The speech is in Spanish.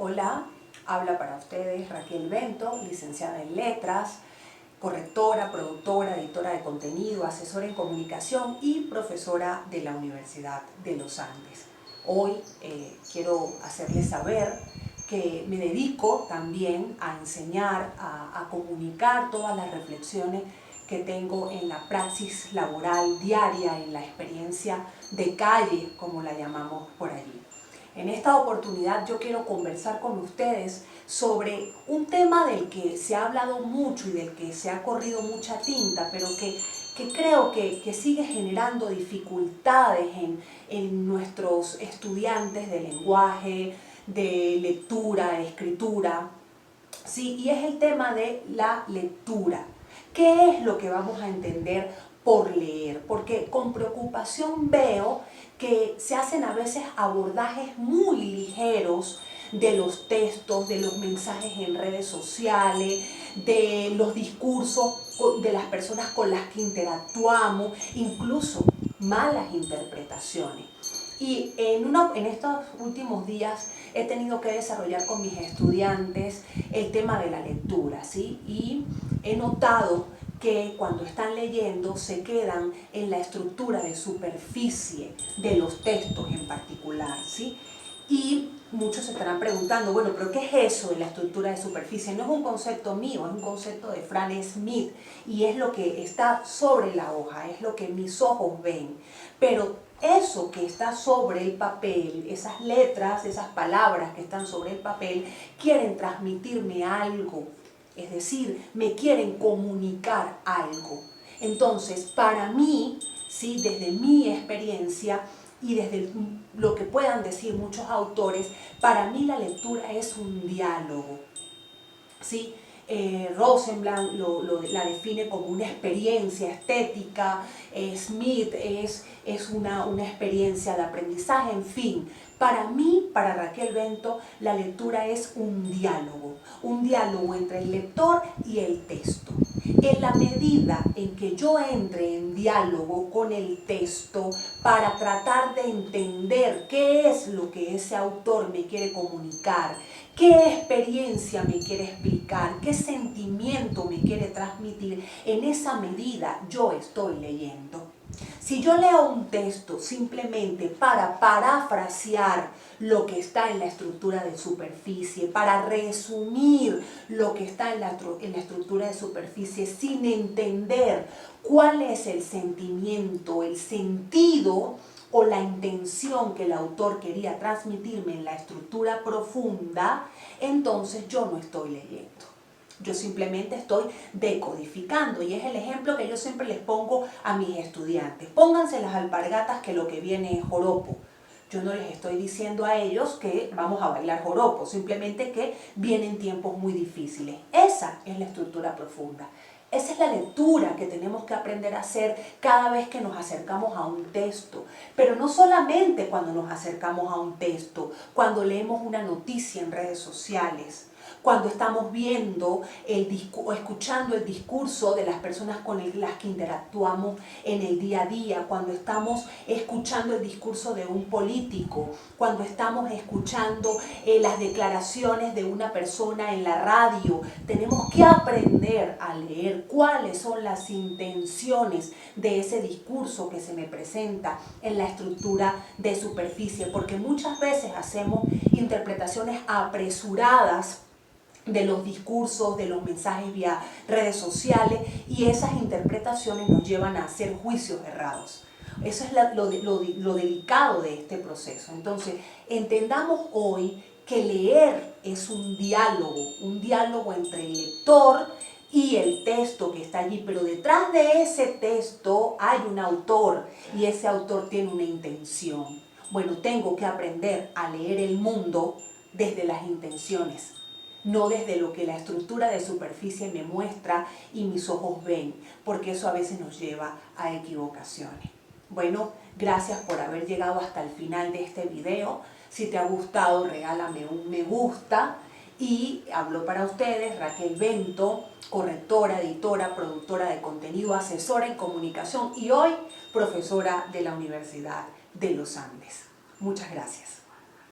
Hola, habla para ustedes Raquel Bento, licenciada en Letras, correctora, productora, editora de contenido, asesora en comunicación y profesora de la Universidad de los Andes. Hoy quiero hacerles saber que me dedico también a enseñar, a comunicar todas las reflexiones que tengo en la praxis laboral diaria, en la experiencia de calle, como la llamamos por allí. En esta oportunidad yo quiero conversar con ustedes sobre un tema del que se ha hablado mucho y del que se ha corrido mucha tinta, pero que creo que sigue generando dificultades en nuestros estudiantes de lenguaje, de lectura, de escritura, ¿sí? Y es el tema de la lectura. ¿Qué es lo que vamos a entender por leer? Porque con preocupación veo que se hacen a veces abordajes muy ligeros de los textos, de los mensajes en redes sociales, de los discursos de las personas con las que interactuamos, incluso malas interpretaciones. Y en estos últimos días he tenido que desarrollar con mis estudiantes el tema de la lectura, ¿sí? Y he notado que cuando están leyendo se quedan en la estructura de superficie de los textos en particular, ¿sí? Y muchos se estarán preguntando, bueno, pero ¿qué es eso de la estructura de superficie? No es un concepto mío, es un concepto de Fran Smith y es lo que está sobre la hoja, es lo que mis ojos ven. Pero eso que está sobre el papel, esas letras, esas palabras que están sobre el papel, quieren transmitirme algo, es decir, me quieren comunicar algo. Entonces, para mí, ¿sí? Desde mi experiencia y desde lo que puedan decir muchos autores, para mí la lectura es un diálogo, ¿sí? Rosenblatt la define como una experiencia estética, Smith es una experiencia de aprendizaje, en fin. Para mí, para Raquel Bento, la lectura es un diálogo entre el lector y el texto. En la medida en que yo entre en diálogo con el texto para tratar de entender qué es lo que ese autor me quiere comunicar, qué experiencia me quiere explicar, qué sentimiento me quiere transmitir, en esa medida yo estoy leyendo. Si yo leo un texto simplemente para parafrasear lo que está en la estructura de superficie, para resumir lo que está en la estructura de superficie sin entender cuál es el sentimiento, el sentido o la intención que el autor quería transmitirme en la estructura profunda, entonces yo no estoy leyendo. Yo simplemente estoy decodificando y es el ejemplo que yo siempre les pongo a mis estudiantes. Pónganse las alpargatas que lo que viene es joropo. Yo no les estoy diciendo a ellos que vamos a bailar joropo, simplemente que vienen tiempos muy difíciles. Esa es la estructura profunda. Esa es la lectura que tenemos que aprender a hacer cada vez que nos acercamos a un texto. Pero no solamente cuando nos acercamos a un texto, cuando leemos una noticia en redes sociales, cuando estamos viendo o escuchando el discurso de las personas con las que interactuamos en el día a día, cuando estamos escuchando el discurso de un político, cuando estamos escuchando las declaraciones de una persona en la radio. Tenemos que aprender a leer cuáles son las intenciones de ese discurso que se me presenta en la estructura de superficie, porque muchas veces hacemos interpretaciones apresuradas de los discursos, de los mensajes vía redes sociales y esas interpretaciones nos llevan a hacer juicios errados. Eso es lo delicado de este proceso. Entonces, entendamos hoy que leer es un diálogo entre el lector y el texto que está allí, pero detrás de ese texto hay un autor y ese autor tiene una intención. Bueno, tengo que aprender a leer el mundo desde las intenciones, no desde lo que la estructura de superficie me muestra y mis ojos ven, porque eso a veces nos lleva a equivocaciones. Bueno, gracias por haber llegado hasta el final de este video. Si te ha gustado, regálame un me gusta. Y hablo para ustedes Raquel Bento, correctora, editora, productora de contenido, asesora en comunicación y hoy profesora de la Universidad de los Andes. Muchas gracias.